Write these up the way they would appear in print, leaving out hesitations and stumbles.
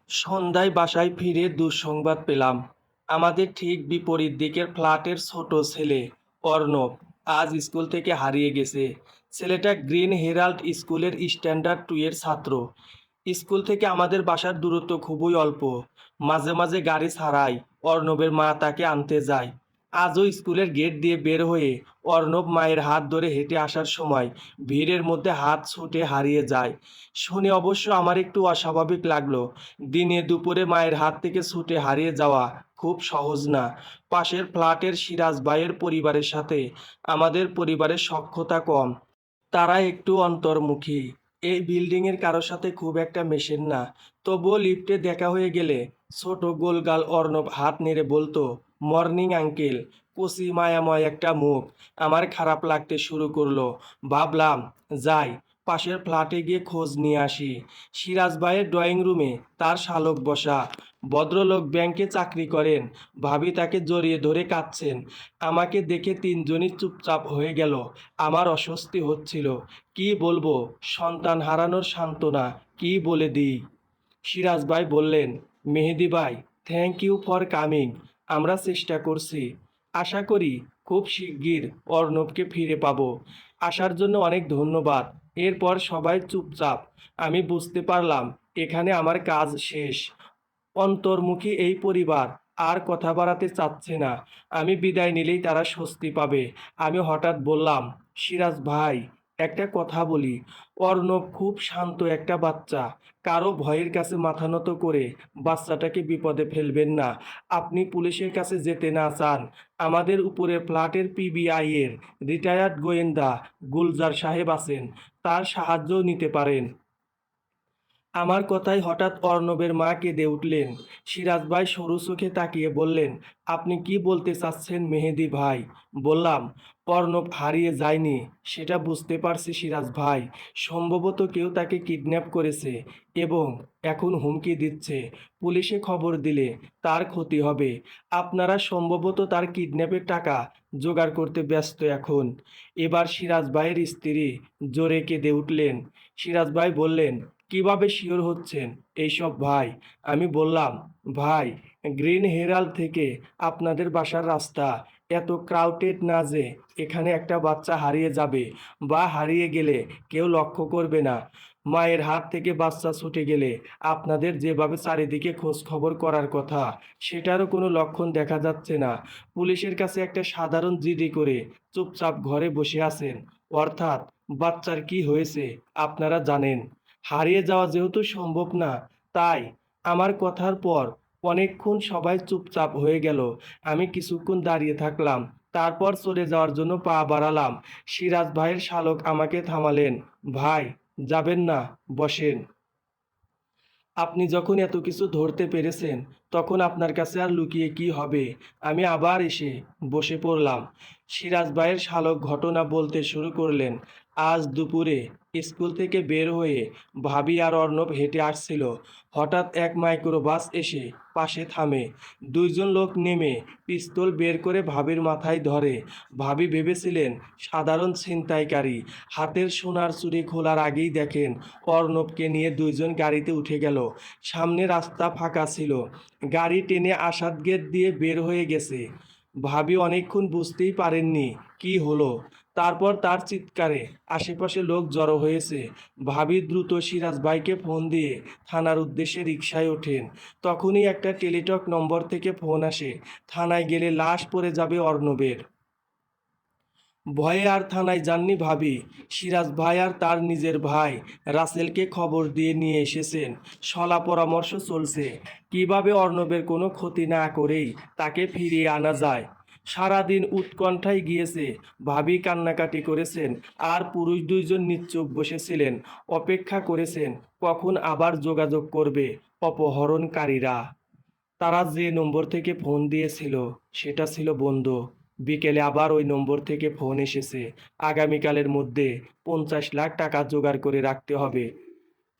সন্ধ্যায় বাসায় ফিরে দুঃসংবাদ পেলাম। আমাদের ঠিক বিপরীত দিকের ফ্ল্যাটের ছোট ছেলে অর্ণব আজ স্কুল থেকে হারিয়ে গেছে। ছেলেটা গ্রিন হেরাল্ড স্কুলের স্ট্যান্ডার্ড 2 এর ছাত্র। স্কুল থেকে আমাদের বাসার দূরত্ব খুবই অল্প। মাঝে মাঝে গাড়ি ছাড়াই অর্ণবের মা তাকে আনতে যায়। আজও স্কুলের গেট দিয়ে বের হয়ে অর্ণব মায়ের হাত ধরে হেঁটে আসার সময় ভিড়ের মধ্যে হাত ছুটে হারিয়ে যায়। শুনে অবশ্য আমার একটু অস্বাভাবিক লাগলো। দিনে দুপুরে মায়ের হাত থেকে ছুটে হারিয়ে যাওয়া খুব সহজ না। পাশের ফ্ল্যাটের সিরাজ ভাইয়ের পরিবারের সাথে আমাদের পরিবারের সখ্যতা কম। তারা একটু অন্তর্মুখী। এই বিল্ডিংয়ের কারোর সাথে খুব একটা মেশেন না। তবুও লিফটে দেখা হয়ে গেলে ছোট গোলগাল অর্ণব হাত নেড়ে বলতো, মর্নিং আঙ্কেল। কচি মায়াময় একটা মুখ। আমার খারাপ লাগতে শুরু করলো। ভাবলাম যাই, পাশের ফ্ল্যাটে গিয়ে খোঁজ নিয়ে আসি। সিরাজ ভাইয়ের ড্রয়িং রুমে তার শালক বসা। ভদ্রলোক ব্যাংকে চাকরি করেন। ভাবি তাকে জড়িয়ে ধরে কাঁদছেন। আমাকে দেখে তিনজনই চুপচাপ হয়ে গেল। আমার অস্বস্তি হচ্ছিল। কি বলবো? সন্তান হারানোর সান্ত্বনা কি বলে দিই? সিরাজ ভাই বললেন, মেহেদি ভাই, থ্যাংক ইউ ফর কামিং। আমরা চেষ্টা করছি। আশা করি খুব শিগগির অর্ণবকে ফিরে পাবো। আসার জন্য অনেক ধন্যবাদ। এরপর সবাই চুপচাপ। আমি বুঝতে পারলাম এখানে আমার কাজ শেষ। অন্তর্মুখী এই পরিবার আর কথা বাড়াতে চাচ্ছে না। আমি বিদায় নিলেই তারা স্বস্তি পাবে। আমি হঠাৎ বললাম, সিরাজ ভাই, একটা কথা বলি। অর্ণব খুব শান্ত একটা বাচ্চা। কারো ভয়ের কাছে মাথা নত করে বাচ্চাটাকে বিপদে ফেলবেন না। আপনি পুলিশের কাছে যেতে না চান, আমাদের উপরের ফ্ল্যাটের পিবিআই এর রিটায়ার্ড গোয়েন্দা গুলজার সাহেব আছেন, তার সাহায্যও নিতে পারেন। আমার কথায় হঠাৎ অর্ণবের মা কেঁদে উঠলেন। সিরাজ ভাই সরু চোখে তাকিয়ে বললেন, আপনি কি বলতে চাচ্ছেন মেহেদি ভাই? বললাম, অর্ণব হারিয়ে যায়নি, সেটা বুঝতে পারছি সিরাজ ভাই। সম্ভবত কেউ তাকে কিডন্যাপ করেছে এবং এখন হুমকি দিচ্ছে পুলিশে খবর দিলে তার ক্ষতি হবে। আপনারা সম্ভবত তার কিডন্যাপের টাকা জোগাড় করতে ব্যস্ত এখন। এবার সিরাজ ভাইয়ের স্ত্রী জোরে কেঁদে উঠলেন। সিরাজ ভাই বললেন, কিভাবে শিওর হচ্ছেন এইসব ভাই? আমি বললাম, ভাই, গ্রিন হেরাল্ড থেকে আপনাদের বাসার রাস্তা এত ক্রাউডেড না যে এখানে একটা বাচ্চা হারিয়ে যাবে বা হারিয়ে গেলে কেউ লক্ষ্য করবে না। মায়ের হাত থেকে বাচ্চা ছুটে গেলে আপনাদের যেভাবে চারিদিকে খোঁজ খবর করার কথা, সেটারও কোনো লক্ষণ দেখা যাচ্ছে না। পুলিশের কাছে একটা সাধারণ জিডি করে চুপচাপ ঘরে বসে আছেন। অর্থাৎ বাচ্চার কি হয়েছে আপনারা জানেন। হারিয়ে যাওয়া যেহেতু সম্ভব না, তাই আমার কথার পর অনেকক্ষণ সবাই চুপচাপ হয়ে গেল। আমি কিছুক্ষণ দাঁড়িয়ে থাকলাম, তারপর চলে যাওয়ার জন্য পা বাড়ালাম। সিরাজ ভাইয়ের শালক আমাকে থামালেন। ভাই, যাবেন না, বসেন। আপনি যখন এত কিছু ধরতে পেরেছেন, তখন আপনার কাছে আর লুকিয়ে কি হবে? আমি আবার এসে বসে পড়লাম। সিরাজ ভাইয়ের শালক ঘটনা বলতে শুরু করলেন। আজ দুপুরে স্কুল থেকে বের হয়ে ভাবি আর অর্ণব হেঁটে আসছিল। হঠাৎ এক মাইক্রোবাস এসে পাশে থামে। দুইজন লোক নেমে পিস্তল বের করে ভাবির মাথায় ধরে। ভাবি ভেবেছিলেন সাধারণ ছিনতাইকারী। হাতের সোনার চুড়ি খোলার আগেই দেখেন অর্ণবকে নিয়ে দুইজন গাড়িতে উঠে গেল। সামনে রাস্তা ফাঁকা ছিল। গাড়ি টেনে আসাদ গেট দিয়ে বের হয়ে গেছে। ভাবি অনেকক্ষণ বুঝতেই পারেননি কি হলো। তারপর তার চিৎকারে আশেপাশে লোক জড়ো হয়েছে। ভাবি দ্রুত সিরাজ ভাইকে ফোন দিয়ে থানার উদ্দেশ্যে রিকশায় ওঠেন। তখনই একটা টেলিটক নম্বর থেকে ফোন আসে, থানায় গেলে লাশ পড়ে যাবে অর্ণবের। ভয়ে আর থানায় যাননি ভাবি। সিরাজ ভাই আর তার নিজের ভাই রাসেলকে খবর দিয়ে নিয়ে এসেছেন। শলা পরামর্শ চলছে কিভাবে অর্ণবের কোনো ক্ষতি না করেই তাকে ফিরিয়ে আনা যায়। সারাদিন উৎকণ্ঠায় গিয়েছে। ভাবি কান্নাকাটি করেছেন আর পুরুষ দুইজন নিশ্চুপ বসেছিলেন, অপেক্ষা করেছেন কখন আবার যোগাযোগ করবে অপহরণকারীরা। তারা যে নম্বর থেকে ফোন দিয়েছিল সেটা ছিল বন্ধ। বিকেলে আবার ওই নম্বর থেকে ফোন এসেছে, আগামীকালের মধ্যে 50 লাখ টাকা জোগাড় করে রাখতে হবে।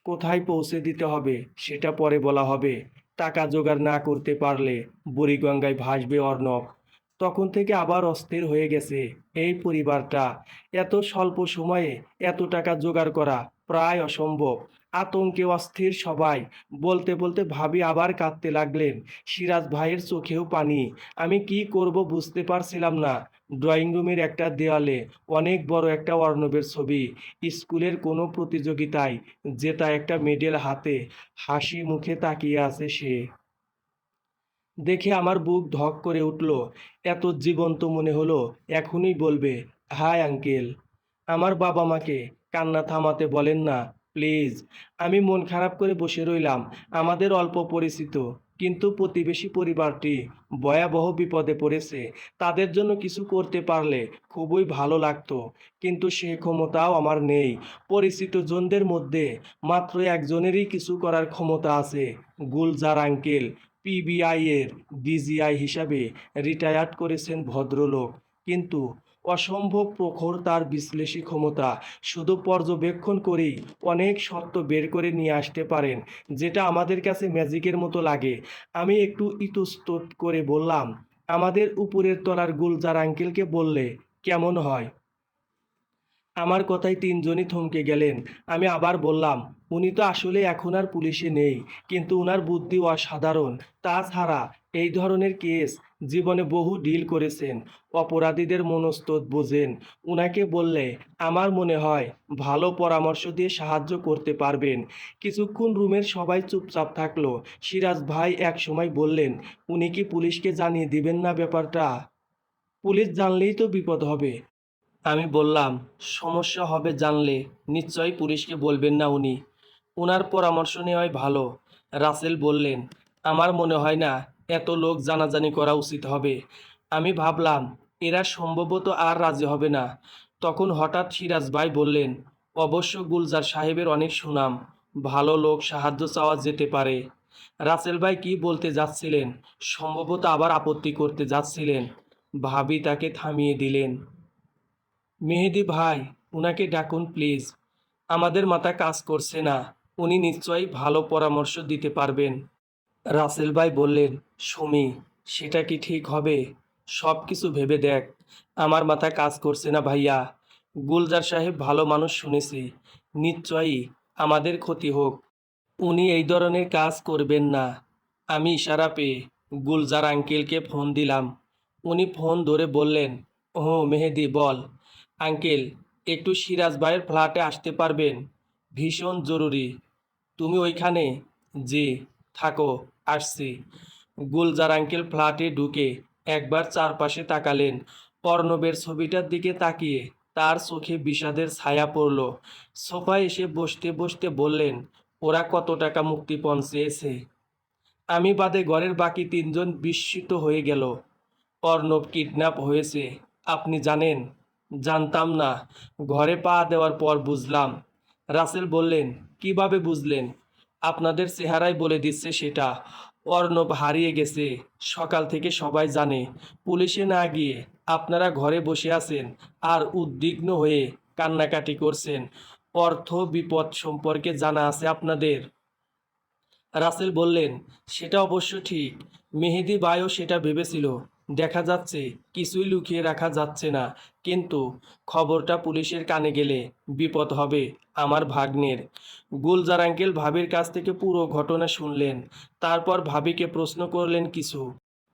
কোথায় পৌঁছে দিতে হবে সেটা পরে বলা হবে। টাকা জোগাড় না করতে পারলে বুড়িগঙ্গায় ভাসবে অর্ণব। তখন থেকে আবার অস্থির হয়ে গেছে এই পরিবারটা। এত স্বল্প সময়ে এত টাকা জোগাড় করা প্রায় অসম্ভব। আতঙ্কে অস্থির সবাই। বলতে বলতে ভাবি আবার কাঁদতে লাগলেন। সিরাজ ভাইয়ের চোখেও পানি। আমি কি করব বুঝতে পারছিলাম না। ড্রয়িং রুমের একটা দেয়ালে অনেক বড় একটা অর্ণবের ছবি। স্কুলের কোনো প্রতিযোগিতায় জেতা একটা মেডেল হাতে হাসি মুখে তাকিয়ে আছে সে। দেখে আমার বুক ধক করে উঠল। এত জীবন্ত মনে হলো এখনই বলবে, হাই আঙ্কেল। আমার বাবা মাকে কান্না থামাতে বলেন না প্লিজ। আমি মন খারাপ করে বসে রইলাম। আমাদের অল্প পরিচিত কিন্তু প্রতিবেশী পরিবারটি ভয়াবহ বিপদে পড়েছে। তাদের জন্য কিছু করতে পারলে খুবই ভালো লাগতো, কিন্তু সে ক্ষমতাও আমার নেই। পরিচিত জনদের মধ্যে মাত্র একজনেরই কিছু করার ক্ষমতা আছে, গুলজার আঙ্কেল। পিবিআই এর ডিজিআই হিসাবে রিটায়ার্ড করেছেন ভদ্রলোক, কিন্তু অসম্ভব প্রখর তার বিশ্লেষী ক্ষমতা। শুধু পর্যবেক্ষণ করেই অনেক সত্য বের করে নিয়ে আসতে পারেন, যেটা আমাদের কাছে ম্যাজিকের মতো লাগে। আমি একটু ইতস্তত করে বললাম, আমাদের উপরের তলার গুলজার আঙ্কেলকে বললে কেমন হয়? আমার কথায় তিনজনই থমকে গেলেন। আমি আবার বললাম, উনি তো আসলে এখন আর পুলিশে নেই, কিন্তু উনার বুদ্ধি অসাধারণ। তাছাড়া এই ধরনের কেস জীবনে বহু ডিল করেছেন, অপরাধীদের মনস্তত্ত্ব বোঝেন। উনাকে বললে আমার মনে হয় ভালো পরামর্শ দিয়ে সাহায্য করতে পারবেন। কিছুক্ষণ রুমের সবাই চুপচাপ থাকলো। সিরাজ ভাই এক সময় বললেন, উনি কি পুলিশকে জানিয়ে দিবেন না ব্যাপারটা? পুলিশ জানলেই তো বিপদ হবে। আমি বললাম, সমস্যা হবে জানলে নিশ্চয়ই পুলিশকে বলবেন না উনি। উনার পরামর্শ নেওয়াই ভালো। রাসেল বললেন, আমার মনে হয় না এত লোক জানাজানি করা উচিত হবে। আমি ভাবলাম এরা সম্ভবত আর রাজি হবে না। তখন হঠাৎ সিরাজ ভাই বললেন, অবশ্য গুলজার সাহেবের অনেক সুনাম, ভালো লোক, সাহায্য চাওয়া যেতে পারে। রাসেল ভাই কি বলতে যাচ্ছিলেন, সম্ভবত আবার আপত্তি করতে যাচ্ছিলেন। ভাবি তাকে থামিয়ে দিলেন। মেহেদী ভাই, উনাকে ডাকুন প্লিজ। আমাদের মাথা কাজ করছে না। উনি নিশ্চয়ই ভালো পরামর্শ দিতে পারবেন। রাসেল ভাই বললেন, সুমি, সেটা কি ঠিক হবে? সব কিছু ভেবে দেখ। আমার মাথা কাজ করছে না ভাইয়া। গুলজার সাহেব ভালো মানুষ শুনেছি। নিশ্চয়ই আমাদের ক্ষতি হোক। উনি এই ধরনের কাজ করবেন না। আমি ইশারা পেয়ে গুলজার আঙ্কেলকে ফোন দিলাম। উনি ফোন ধরে বললেন, ও মেহেদি বল। আঙ্কেল, একটু সিরাজ ভাইয়ের ফ্ল্যাটে আসতে পারবেন? ভীষণ জরুরি। তুমি ওইখানে? জি। থাকো, আসছি। গুলজার আঙ্কেল ফ্ল্যাটে ঢুকে একবার চারপাশে তাকালেন। অর্ণবের ছবিটার দিকে তাকিয়ে তার চোখে বিষাদের ছায়া পড়ল। সোফায় এসে বসতে বসতে বললেন, ওরা কত টাকা মুক্তিপণ চেয়েছে? আমি বাদে ঘরের বাকি তিনজন বিস্মিত হয়ে গেল। অর্ণব কিডন্যাপ হয়েছে আপনি জানেন? জানতাম না, ঘরে পা দেওয়ার পর বুঝলাম। রাসেল বললেন, কিভাবে বুঝলেন? আপনাদের চেহারাই বলে দিচ্ছে সেটা। অর্ণব হারিয়ে গেছে, সকাল থেকে সবাই জানে। পুলিশে না গিয়ে আপনারা ঘরে বসে আছেন আর উদ্বিগ্ন হয়ে কান্নাকাটি করছেন। অর্থ বিপদ সম্পর্কে জানা আছে আপনাদের? রাসেল বললেন, সেটা অবশ্য ঠিক। মেহেদী ভাইও সেটা ভেবেছিল। দেখা যাচ্ছে কিছুই লুকিয়ে রাখা যাচ্ছে না, কিন্তু খবরটা পুলিশের কানে গেলে বিপদ হবে আমার ভাগ্নের। গুলজার আঙ্কেল ভাবির কাছ থেকে পুরো ঘটনা শুনলেন। তারপর ভাবিকে প্রশ্ন করলেন কিছু।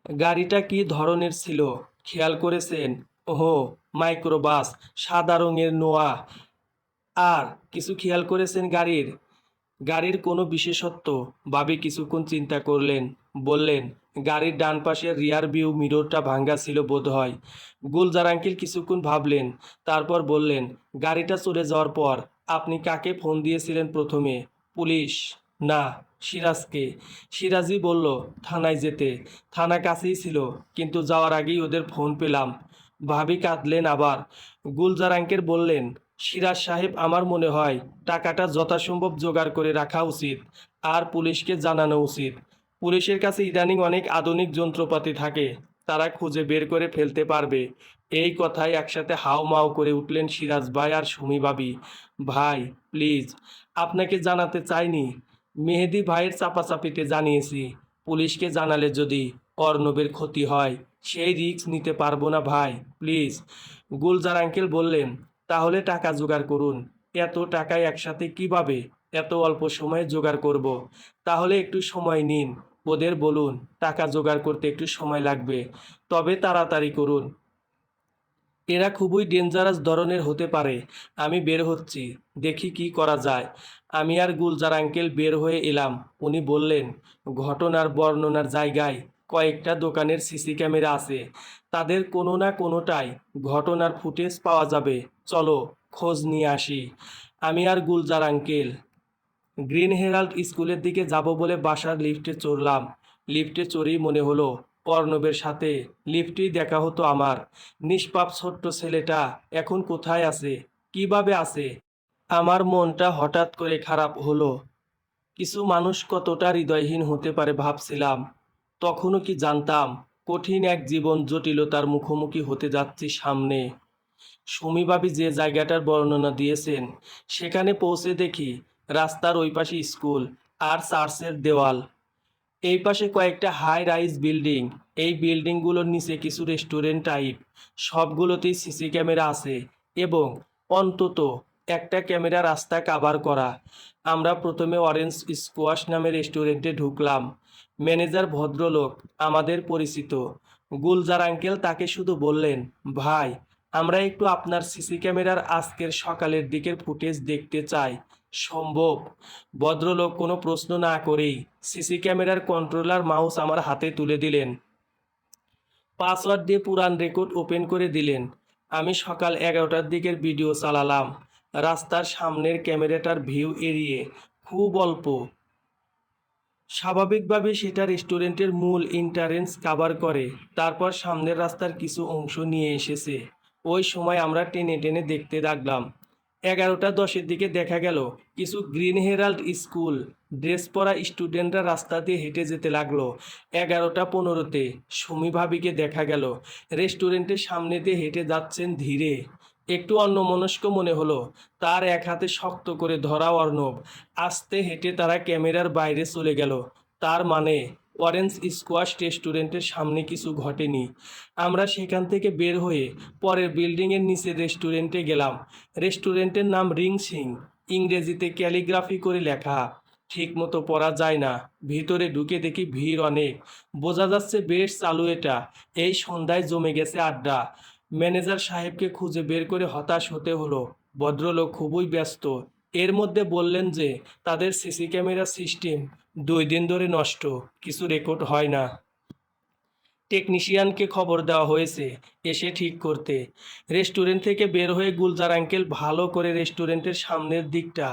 গাড়িটা কি ধরনের ছিল খেয়াল করেছেন? ওহো, মাইক্রোবাস, সাদা রঙের নোয়া। আর কিছু খেয়াল করেছেন গাড়ির? গাড়ির কোনো বিশেষত্ব? ভাবি কিছুক্ষণ চিন্তা করলেন, বললেন, গাড়ির ডান পাশের রিয়ার ভিউ মিররটা ভাঙ্গা ছিল বোধহয়। গুলজার আঙ্কেল কিছুক্ষণ ভাবলেন, তারপর বললেন, গাড়িটা চলে যাওয়ার পর আপনি কাকে ফোন দিয়েছিলেন প্রথমে? পুলিশ? না, সিরাজকে। সিরাজই বলল থানায় যেতে। থানা কাছেই ছিল, কিন্তু যাওয়ার আগেই ওদের ফোন পেলাম। ভাবি কাঁদলেন আবার। গুলজার আঙ্কেল বললেন, সিরাজ সাহেব, আমার মনে হয় টাকাটা যথাসম্ভব জোগাড় করে রাখা উচিত আর পুলিশকে জানানো উচিত। পুলিশের কাছে ইদানিং অনেক আধুনিক যন্ত্রপাতি থাকে, তারা খুঁজে বের করে ফেলতে পারবে। এই কথায় একসাথে হাউমাউ করে উঠলেন সিরাজ ভাই আর সুমি ভাবি। ভাই প্লিজ, আপনাকে জানাতে চাইনি, মেহেদী ভাইয়ের চাপাচাপিতে জানিয়েছি। পুলিশকে জানালে যদি অর্ণবের ক্ষতি হয়, সেই রিস্ক নিতে পারবো না ভাই, প্লিজ। গুলজার আঙ্কেল বললেন, তাহলে টাকা জোগাড় করুন। এত টাকায় একসাথে কিভাবে? এত অল্প সময়ে জোগাড় করব। তাহলে একটু সময় নিন, ওদের বলুন টাকা জোগাড় করতে একটু সময় লাগবে, তবে তাড়াতাড়ি করুন। এরা খুবই ডেঞ্জারাস ধরনের হতে পারে। আমি বের হচ্ছি, দেখি কি করা যায়। আমি আর গুলজার আঙ্কেল বের হয়ে এলাম। উনি বললেন, ঘটনার বর্ণনার জায়গায় কয়েকটা দোকানের সিসি ক্যামেরা আছে, তাদের কোনো না কোনোটাই ঘটনার ফুটেজ পাওয়া যাবে। চলো খোঁজ নিয়ে আসি। আমি আর গুলজার আঙ্কেল গ্রিন হেরাল্ড স্কুলের দিকে যাব বলে বাসার লিফটে চড়লাম। লিফটে চড়েই মনে হলো অর্ণবের সাথে লিফটেই দেখা হতো আমার। নিষ্পাপ ছোট্ট ছেলেটা এখন কোথায় আছে, কিভাবে আছে? আমার মনটা হঠাৎ করে খারাপ হলো। কিছু মানুষ কতটা হৃদয়হীন হতে পারে ভাবছিলাম। তখনও কি জানতাম কঠিন এক জীবন জটিলতার মুখোমুখি হতে যাচ্ছি সামনে। সুমিভাবি যে জায়গাটার বর্ণনা দিয়েছেন, সেখানে পৌঁছে দেখি রাস্তার ওই পাশে স্কুল আর চার্চের দেওয়াল, এই পাশে কয়েকটা হাই রাইজ বিল্ডিং। এই বিল্ডিংগুলোর নিচে কিছু রেস্টুরেন্ট টাইপ, সবগুলোতেই সিসি ক্যামেরা আছে এবং অন্তত একটা ক্যামেরা রাস্তা কাভার করা। আমরা প্রথমে অরেঞ্জ স্কোয়াশ নামে রেস্টুরেন্টে ঢুকলাম। ম্যানেজার ভদ্রলোক, আমাদের পরিচিত। গুলজার আঙ্কেল তাকে শুধু বললেন, ভাই, আমরা একটু আপনার সিসি ক্যামেরার আজকের সকালের দিকের ফুটেজ দেখতে চাই, সম্ভব? ভদ্রলোক কোনো প্রশ্ন না করেই সিসি ক্যামেরার কন্ট্রোলার মাউস আমার হাতে তুলে দিলেন। পাসওয়ার্ড দিয়ে পুরান রেকর্ড ওপেন করে দিলেন। আমি সকাল 11টার দিকের ভিডিও চালালাম। রাস্তার সামনের ক্যামেরাটার ভিউ এরিয়ে খুব অল্প। স্বাভাবিকভাবে সেটা রেস্টুরেন্টের মূল এন্ট্রান্স কাভার করে, তারপর সামনের রাস্তার কিছু অংশ নিয়ে এসেছে। ওই সময় আমরা টেনে টেনে দেখতে লাগলাম। 11টা 10-এর দিকে দেখা গেল কিছু গ্রিন হেরাল্ড স্কুল ড্রেস পরা স্টুডেন্টরা রাস্তা দিয়ে হেঁটে যেতে লাগলো। 11টা 15-তে সুমি ভাবিকে দেখা গেল রেস্টুরেন্টের সামনে দিয়ে হেঁটে যাচ্ছেন ধীরে। একটু অন্যমনস্ক মনে হলো। তার এক হাতে শক্ত করে ধরা অর্ণব। আস্তে হেঁটে তারা ক্যামেরার বাইরে চলে গেল। তার মানে অরেঞ্জ স্কোয়াশ রেস্টুরেন্টের সামনে কিছু ঘটেনি। আমরা সেখান থেকে বের হয়ে পরের বিল্ডিংয়ের নিচের রেস্টুরেন্টে গেলাম। রেস্টুরেন্টের নাম রিং সিং, ইংরেজিতে ক্যালিগ্রাফি করে লেখা। ঠিক মতো পড়া যায় না। ভিতরে ঢুকে দেখি ভিড় অনেক। বোঝা যাচ্ছে বেশ চালু এটা। এই সন্ধ্যায় জমে গেছে আড্ডা। ম্যানেজার সাহেবকে খুঁজে বের করে হতাশ হতে হলো। ভদ্রলোক খুবই ব্যস্ত। এর মধ্যে বললেন যে তাদের সিসি ক্যামেরা সিস্টেম 2 দিন ধরে নষ্ট, কিছু রেকর্ড হয় না। টেকনিশিয়ানকে খবর দেওয়া হয়েছে এসে ঠিক করতে। রেস্টুরেন্ট থেকে বের হয়ে গুলজার আঙ্কেল ভালো করে রেস্টুরেন্টের সামনের দিকটা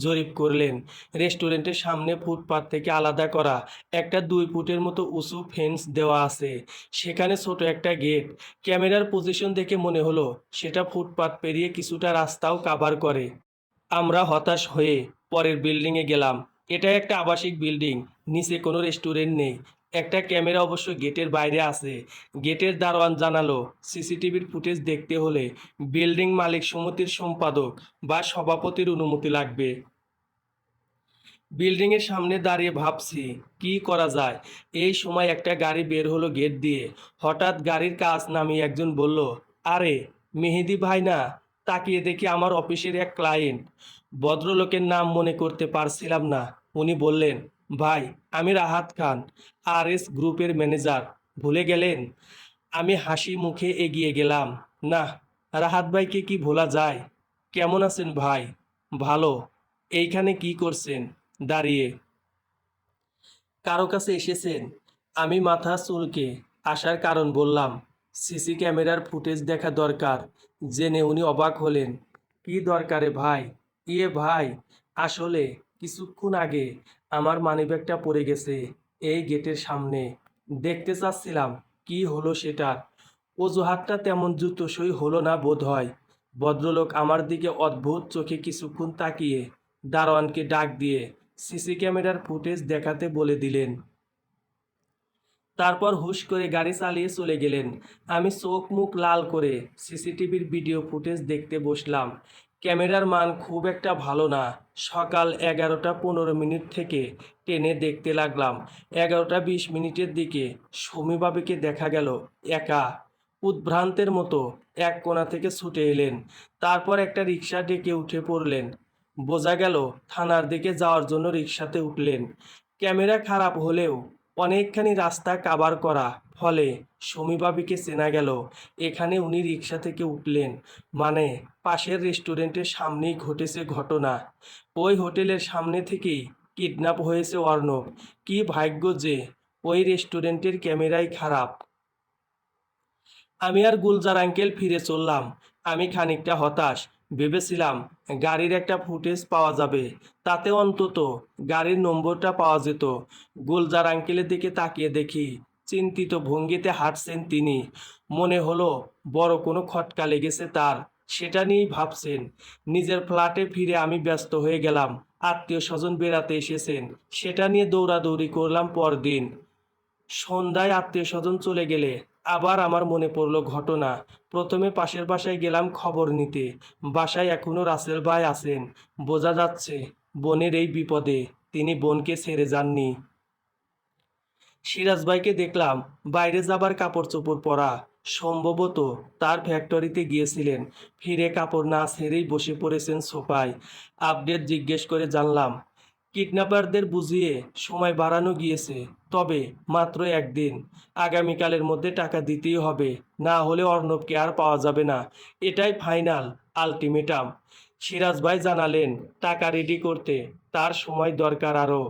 জরিপ করলেন। রেস্টুরেন্টের সামনে ফুটপাত থেকে আলাদা করা একটা 2 ফুটের মতো উঁচু ফেন্স দেওয়া আছে। সেখানে ছোট একটা গেট। ক্যামেরার পজিশন দেখে মনে হলো সেটা ফুটপাত পেরিয়ে কিছুটা রাস্তাও কাভার করে। আমরা হতাশ হয়ে পরের বিল্ডিংয়ে গেলাম। এটা একটা আবাসিক বিল্ডিং, নিচে কোনো রেস্টুরেন্ট নেই। একটা ক্যামেরা অবশ্য গেটের বাইরে আছে। গেটের দারোয়ান জানালো সিসিটিভির ফুটেজ দেখতে হলে বিল্ডিং মালিক সমিতির সম্পাদক বা সভাপতির অনুমতি লাগবে। বিল্ডিংয়ের সামনে দাঁড়িয়ে ভাবছি কি করা যায়। এই সময় একটা গাড়ি বের হলো গেট দিয়ে। হঠাৎ গাড়ির কাচ নামিয়ে একজন বলল, আরে, মেহেদি ভাই না? তাকিয়ে দেখি আমার অফিসের এক ক্লায়েন্ট। ভদ্রলোকের নাম মনে করতে পারছিলাম না। উনি বললেন, ভাই, আমি রাহাত খান, RS গ্রুপের ম্যানেজার। ভুলে গেলেন? আমি হাসি মুখে এগিয়ে গেলাম। না, রাহাত ভাইকে কি ভোলা যায়? কেমন আছেন ভাই? ভালো। এইখানে কি করছেন দাঁড়িয়ে? কারো কাছে এসেছেন? আমি মাথা চুলকে আসার কারণ বললাম। সিসি ক্যামেরার ফুটেজ দেখা দরকার। জেনে উনি অবাক হলেন। কি দরকারে ভাই? ইয়ে ভাই, আসলে কিছুক্ষণ আগে আমার মানিব্যাগটা পড়ে গেছে এই গেটের সামনে। দেখতে চাচ্ছিলাম কি হলো সেটা। অজুহাতটা তেমন জুতোসই হলো না বোধ হয়। ভদ্রলোক আমার দিকে অদ্ভুত চোখে কিছুক্ষণ তাকিয়ে দারোয়ানকে ডাক দিয়ে সিসি ক্যামেরার ফুটেজ দেখাতে বলে দিলেন। তারপর হুশ করে গাড়ি চালিয়ে চলে গেলেন। আমি চোখ মুখ লাল করে সিসিটিভির ভিডিও ফুটেজ দেখতে বসলাম। ক্যামেরার মান খুব একটা ভালো না। সকাল 11টা 15 মিনিট থেকে টেনে দেখতে লাগলাম। 11টা 20 মিনিটের দিকে সুমিবাবিকে দেখা গেল একা, উদ্ভ্রান্তের মতো এক কোণা থেকে ছুটে এলেন। তারপর একটা রিক্সা ডেকে উঠে পড়লেন। বোঝা গেল থানার দিকে যাওয়ার জন্য রিকশাতে উঠলেন। ক্যামেরা খারাপ হলেও অনেকখানি রাস্তা কাভার করা ফলে সমীভাবিকে চেনা গেল। এখানে উনি রিকশা থেকে উঠলেন মানে পাশের রেস্টুরেন্টের সামনেই ঘটেছে ঘটনা। ওই হোটেলের সামনে থেকেই কিডন্যাপ হয়েছে অর্ণব। কি ভাগ্য যে ওই রেস্টুরেন্টের ক্যামেরাই খারাপ। আমি আর গুলজার আঙ্কেল ফিরে চললাম। আমি খানিকটা হতাশ। ভেবেছিলাম গাড়ির একটা ফুটেজ পাওয়া যাবে, তাতে অন্তত গাড়ির নম্বরটা পাওয়া যেত। গুলজার আঙ্কেলের দিকে তাকিয়ে দেখি চিন্তিত ভঙ্গিতে হাঁটছেন তিনি। মনে হলো বড় কোনো খটকা লেগেছে তার, সেটা নিয়েই ভাবছেন। নিজের ফ্ল্যাটে ফিরে আমি ব্যস্ত হয়ে গেলাম। আত্মীয় স্বজন বেড়াতে এসেছেন, সেটা নিয়ে দৌড়াদৌড়ি করলাম পরদিন। সন্ধ্যায় আত্মীয়স্বজন চলে গেলে আবার আমার মনে পড়লো ঘটনা। প্রথমে পাশের বাসায় গেলাম খবর নিতে। বাসায় এখনো রাসেল ভাই আছেন। বোঝা যাচ্ছে বোনের এই বিপদে তিনি বোনকে ছেড়ে যাননি। সিরাজ ভাইকে দেখলাম বাইরে যাবার কাপড় চোপড় পরা, সম্ভবত তার ফ্যাক্টরিতে গিয়েছিলেন। ফিরে কাপড় না ছেড়েই বসে পড়েছেন সোফায়। আপডেট জিজ্ঞেস করে জানলাম কিডন্যাপারদের বুঝিয়ে সময় বাড়ানো গিয়েছে, তবে মাত্র একদিন। আগামীকালের মধ্যে টাকা দিতেই হবে, না হলে অর্ণবকে আর পাওয়া যাবে না। এটাই ফাইনাল আলটিমেটাম। সিরাজ ভাই জানালেন টাকা রেডি করতে তার সময় দরকার আরও।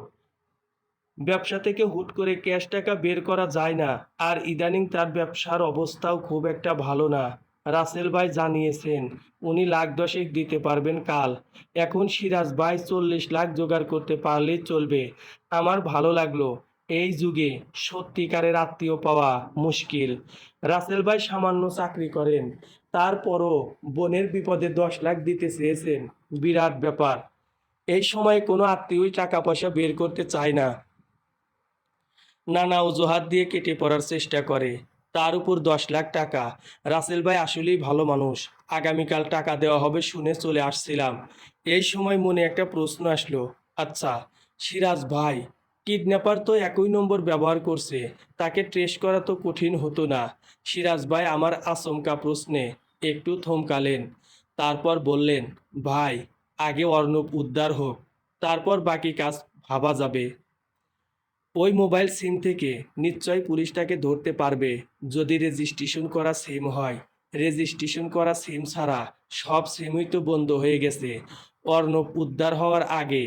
ব্যবসা থেকে হুট করে ক্যাশ টাকা বের করা যায় না, আর ইদানিং তার ব্যবসার অবস্থাও খুব একটা ভালো না। রাসেল ভাই জানিয়েছেন উনি লাখ দশেক দিতে পারবেন কাল। এখন সিরাজ ভাই 40 লাখ জোগাড় করতে পারলেই চলবে। আমার ভালো লাগলো, এই যুগে সত্যিকারের আত্মীয় পাওয়া মুশকিল। রাসেল ভাই সামান্য চাকরি করেন, তারপরও বোনের বিপদে 10 লাখ দিতে চেয়েছেন। বিরাট ব্যাপার। এই সময় কোনো আত্মীয়ই টাকা পয়সা বের করতে চায় না, নানা অজুহাত দিয়ে কেটে পড়ার চেষ্টা করে। তার উপর 10 লাখ টাকা। রাসেল ভাই আসলেই ভালো মানুষ। আগামীকাল টাকা দেওয়া হবে শুনে চলে আসছিলাম। এই সময় মনে একটা প্রশ্ন আসলো, আচ্ছা সিরাজ ভাই, কিডন্যাপার তো একই নম্বর ব্যবহার করছে, তাকে ট্রেস করা তো কঠিন হতো না? সিরাজ ভাই আমার আচমকা প্রশ্নে একটু থমকালেন। তারপর বললেন, ভাই আগে অর্ণব উদ্ধার হোক, তারপর বাকি কাজ ভাবা যাবে। ওই মোবাইল সিম থেকে নিশ্চয়ই পুলিশ তাকে ধরতে পারবে, যদি রেজিস্ট্রেশন করা সিম হয়। রেজিস্ট্রেশন করা সিম ছাড়া সব সিমই তো বন্ধ হয়ে গেছে। অর্ণব উদ্ধার হওয়ার আগে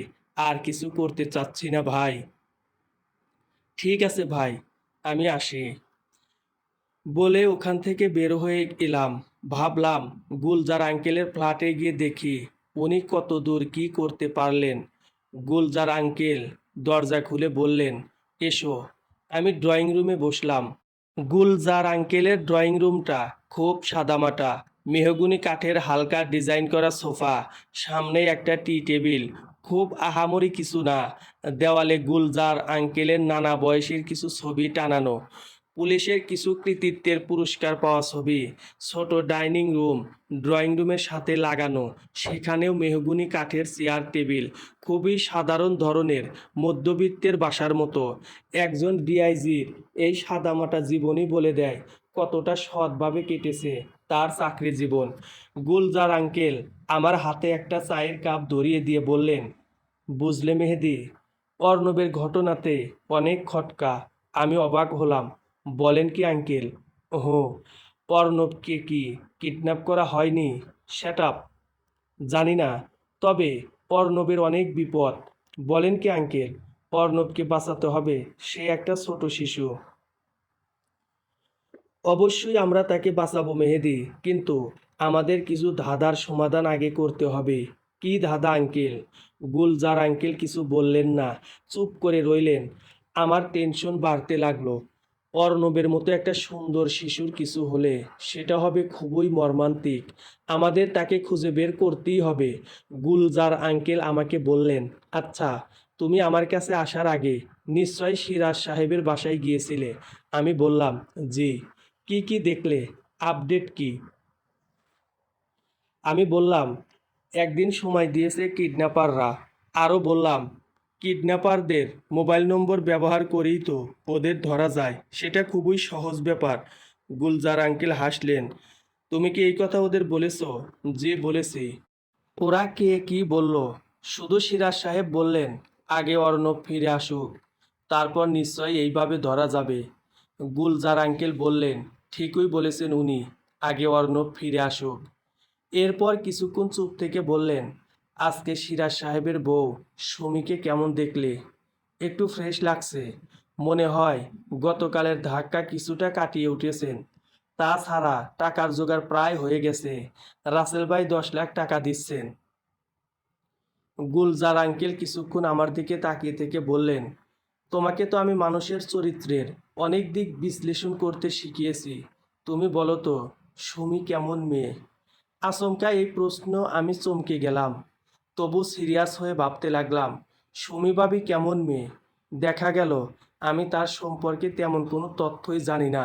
আর কিছু করতে চাচ্ছি না ভাই। ঠিক আছে ভাই, আমি আসি বলে ওখান থেকে বের হয়ে এলাম। ভাবলাম গুলজার আঙ্কেলের ফ্ল্যাটে গিয়ে দেখি উনি কত দূর কি করতে পারলেন। গুলজার আঙ্কেল দরজা খুলে বললেন, এসো। আমি ড্রয়িং রুমে বসলাম। গুলজার আঙ্কেলের ড্রয়িং রুমটা খুব সাদামাটা। মেহগনি কাঠের হালকা ডিজাইন করা সোফা, সামনে একটা টি টেবিল। খুব আহামরি কিছু না। দেওয়ালে গুলজার আঙ্কেলের নানা বয়সের কিছু ছবি টানানো, পুলিশের কিছু কৃতিত্বের পুরস্কার পাওয়া ছবি। ছোট ডাইনিং রুম ড্রয়িং রুমের সাথে লাগানো, সেখানেও মেহগনি কাঠের চেয়ার টেবিল। খুবই সাধারণ ধরনের, মধ্যবিত্তের বাসার মতো। একজন ডিআইজির এই সাদামাটা জীবনই বলে দেয় কতটা সৎভাবে কেটেছে তার চাকরি জীবন। গুলজার আঙ্কেল আমার হাতে একটা চায়ের কাপ ধরিয়ে দিয়ে বললেন, বুঝলে মেহেদি, অর্ণবের ঘটনাতে অনেক খটকা। আমি অবাক হলাম। বলেন কি আঙ্কেল? ওহো, অর্ণবকে কি কিডন্যাপ করা হয়নি? Shut up. জানি না, তবে অর্ণবের অনেক বিপদ। বলেন কি আঙ্কেল, অর্ণবকে বাঁচাতে হবে, সে একটা ছোট শিশু। অবশ্যই আমরা তাকে বাঁচাবো মেহেদি, কিন্তু আমাদের কিছু ধাঁধার সমাধান আগে করতে হবে। কি ধাঁধা আঙ্কেল? গুলজার আঙ্কেল কিছু বললেন না, চুপ করে রইলেন। আমার টেনশন বাড়তে লাগলো। অর্ণবের মতো একটা সুন্দর শিশুর কিছু হলে সেটা হবে খুবই মর্মান্তিক। আমাদের তাকে খুঁজে বের করতেই হবে। গুলজার আঙ্কেল আমাকে বললেন, আচ্ছা তুমি আমার কাছে আসার আগে নিশ্চয়ই সিরাজ সাহেবের বাসায় গিয়েছিলে। আমি বললাম, জি। কি কি দেখলে? আপডেট কি? আমি বললাম, একদিন সময় দিয়েছে কিডন্যাপাররা। আরও বললাম, কিডন্যাপারদের মোবাইল নম্বর ব্যবহার করেই তো ওদের ধরা যায়, সেটা খুবই সহজ ব্যাপার। গুলজার আঙ্কেল হাসলেন। তুমি কি এই কথা ওদের বলেছো? জি বলেছি। ওরা কে কি বলল? শুধু সিরাজ সাহেব বললেন, আগে অর্ণব ফিরে আসুক, তারপর নিশ্চয়ই এইভাবে ধরা যাবে। গুলজার আঙ্কেল বললেন, ঠিকই বলেছেন উনি, আগে অর্ণব ফিরে আসুক। এরপর কিছুক্ষণ চুপ থেকে বললেন, আজকে সিরাজ সাহেবের বউ সুমিকে কেমন দেখলে? একটু ফ্রেশ লাগছে, মনে হয় গতকালের ধাক্কা কিছুটা কাটিয়ে উঠেছেন। তাছাড়া টাকার জোগাড় প্রায় হয়ে গেছে, রাসেল ভাই 10 লাখ টাকা দিচ্ছেন। গুলজার আঙ্কেল কিছুক্ষণ আমার দিকে তাকিয়ে থেকে বললেন, তোমাকে তো আমি মানুষের চরিত্রের অনেক দিক বিশ্লেষণ করতে শিখিয়েছি, তুমি বলো তো সুমি কেমন মেয়ে? আচমকা এই প্রশ্ন আমি চমকে গেলাম, তবু সিরিয়াস হয়ে ভাবতে লাগলাম, সুমি ভাবি কেমন মেয়ে? দেখা গেল আমি তার সম্পর্কে তেমন কোনো তথ্যই জানি না,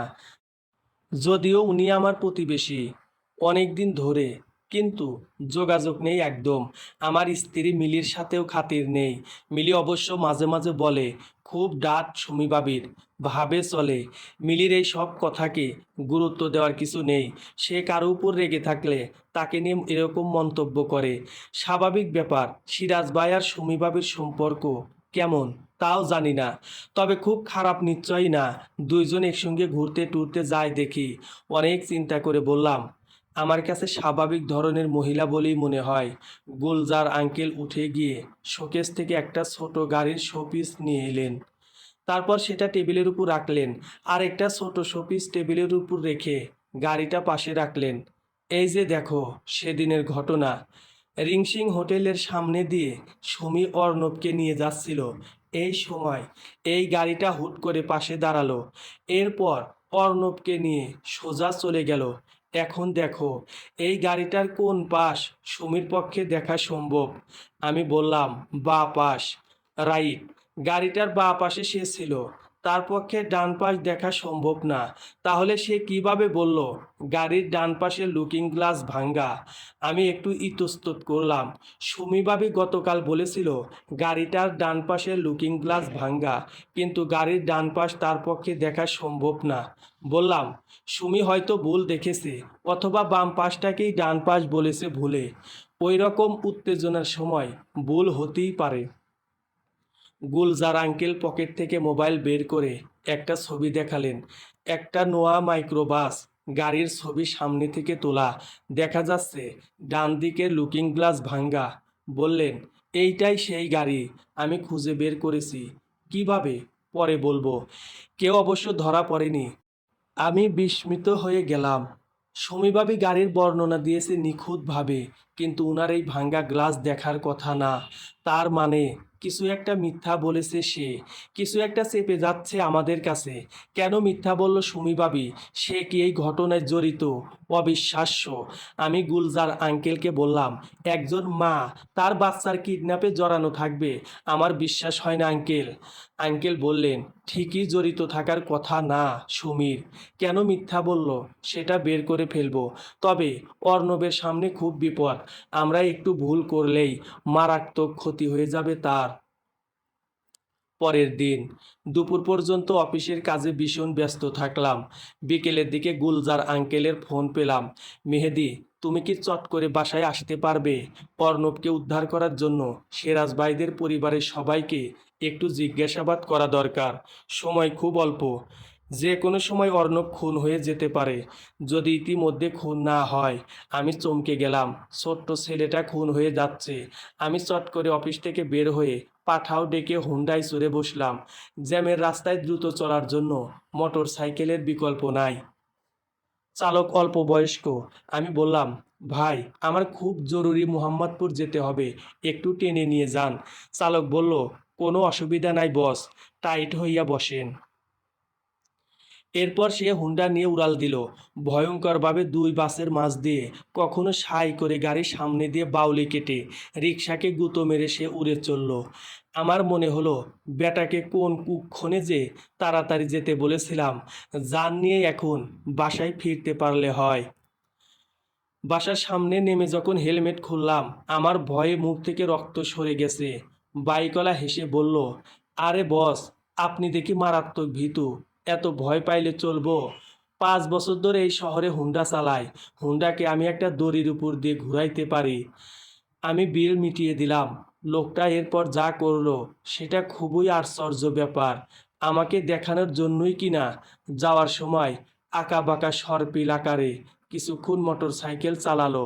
যদিও উনি আমার প্রতিবেশী অনেক দিন ধরে, কিন্তু যোগাযোগ নেই একদম। আমার স্ত্রী মিলির সাথেও খাতির নেই। মিলি অবশ্য মাঝে মাঝে বলে, খুব ডাঁট সুমি ভাবির, ভাবে চলে। মিলির এই সব কথাকে গুরুত্ব দেওয়ার কিছু নেই। সে কারো উপর রেগে থাকলে তাকে নিয়ে এরকম মন্তব্য করে, স্বাভাবিক ব্যাপার। সিরাজ ভাই আর সুমি ভাবির সম্পর্ক কেমন তাও জানি না, তবে খুব খারাপ নিশ্চয়ই না। দুইজন একসঙ্গে ঘুরতে টুরতে যায় দেখি। অনেক চিন্তা করে বললাম, আমার কাছে স্বাভাবিক ধরনের মহিলা বলেই মনে হয়। গুলজার আঙ্কেল উঠে গিয়ে শোকেস থেকে একটা ছোট গাড়ির শোপিস নিয়ে এলেন, তারপর সেটা টেবিলের উপর রাখলেন। আর একটা ছোট শোপিস টেবিলের উপর রেখে গাড়িটা পাশে রাখলেন। এই যে দেখো সেদিনের ঘটনা, রিংসিং হোটেলের সামনে দিয়ে সুমি অর্ণবকে নিয়ে যাচ্ছিল। এই সময় এই গাড়িটা হুট করে পাশে দাঁড়ালো। এরপর অর্ণবকে নিয়ে সোজা চলে গেল। এখন দেখো এই গাড়িটার কোন পাশ সুমির পক্ষে দেখা সম্ভব? আমি বললাম, বা পাশ। রাইট, গাড়িটার বাঁ পাশে সে ছিল, তার পক্ষে ডান পাশ দেখা সম্ভব না। তাহলে সে কিভাবে বলল গাড়ির ডান পাশের লুকিং গ্লাস ভাঙ্গা? আমি একটু ইতস্তত করলাম। সুমিভাবি গতকাল বলেছিল গাড়িটার ডান পাশের লুকিং গ্লাস ভাঙ্গা, কিন্তু গাড়ির ডান পাশ তার পক্ষে দেখা সম্ভব না। বললাম, সুমি হয়তো ভুল দেখেছে, অথবা বাম পাশটাকেই ডান পাশ বলেছে ভুলে। ওই রকম উত্তেজনার সময় ভুল হতেই পারে। গুলজার আঙ্কেল পকেট থেকে মোবাইল বের করে একটা ছবি দেখালেন। একটা নোয়া মাইক্রোবাস, গাড়ির ছবি সামনে থেকে তোলা, দেখা যাচ্ছে ডান দিকের লুকিং গ্লাস ভাঙ্গা। বললেন, এইটাই সেই গাড়ি, আমি খুঁজে বের করেছি। কিভাবে পরে বলবো। কেউ অবশ্য ধরা পড়েনি। আমি বিস্মিত হয়ে গেলাম। সমীভাবী গাড়ির বর্ণনা দিয়েছে নিখুঁতভাবে, কিন্তু উনার এই ভাঙ্গা গ্লাস দেখার কথা না। তার মানে কিছু একটা মিথ্যা বলেছে সে, কিছু একটা চেপে যাচ্ছে আমাদের কাছে। কেন মিথ্যা বলল সমীভাবী? সে কি এই ঘটনায় জড়িত? অবিশ্বাস্য। আমি গুলজার আঙ্কেলকে বললাম, একজন মা তার বাচ্চার কিডন্যাপে জড়ানো থাকবে? আমার বিশ্বাস হয় না আঙ্কেল। আঙ্কেল বললেন, ঠিকই জড়িত থাকার কথা না সুমির, কেন মিথ্যা বলল সেটা বের করে ফেলবো। তবে অর্ণবের সামনে খুব বিপদ, আমরা একটু ভুল করলেই মারাত্মক ক্ষতি হয়ে যাবে তার। পরের দিন দুপুর পর্যন্ত অফিসের কাজে ভীষণ ব্যস্ত থাকলাম। বিকেলের দিকে গুলজার আঙ্কেলের ফোন পেলাম, মেহেদি তুমি কি চট করে বাসায় আসতে পারবে? অর্ণবকে উদ্ধার করার জন্য সিরাজ ভাইদের পরিবারের সবাইকে একটু জিজ্ঞাসাবাদ করা দরকার, সময় খুব অল্প। যে কোনো সময় অর্ণব খুন হয়ে যেতে পারে, যদি ইতিমধ্যে খুন না হয়। আমি চমকে গেলাম, ছোট্ট ছেলেটা খুন হয়ে যাচ্ছে। আমি চট করে অফিস থেকে বের হয়ে পাঠাও ডেকে হুন্ডায় চড়ে বসলাম। জ্যামের রাস্তায় দ্রুত চলার জন্য মোটর সাইকেলের বিকল্প নাই। চালক অল্প বয়স্ক। আমি বললাম, ভাই আমার খুব জরুরি মোহাম্মদপুর যেতে হবে, একটু টেনে নিয়ে যান। চালক বলল, কোনো অসুবিধা নাই বস, টাইট হইয়া বসেন। এরপর সে হুন্ডা নিয়ে উড়াল দিল, ভয়ঙ্করভাবে দুই বাসের মাঝ দিয়ে। কখনো সাই করে গাড়ির সামনে দিয়ে বাউলি কেটে রিকশাকে গুঁতো মেরে সে উড়ে চলল। আমার মনে হলো, বেটাকে কোন কুক্ষণে যে তাড়াতাড়ি যেতে বলেছিলাম। যান নিয়ে এখন বাসায় ফিরতে পারলে হয়। বাসার সামনে নেমে যখন হেলমেট খুললাম, আমার ভয়ে মুখ থেকে রক্ত সরে গেছে। বাইকওয়ালা হেসে বলল, আরে বস, আপনি দেখি মারাত্মক ভীতু, এত ভয় পাইলে চলবো? 5 বছর ধরে এই শহরে হুন্ডা চালাই, হুন্ডাকে আমি একটা দড়ির উপর দিয়ে ঘুরাইতে পারি। আমি বিল মিটিয়ে দিলাম। লোকটা এরপর যা করলো সেটা খুবই আশ্চর্য ব্যাপার। আমাকে দেখানোর জন্যই কিনা যাওয়ার সময় আঁকাবাঁকা সর্পিল আকারে কিছুক্ষণ মোটরসাইকেল চালালো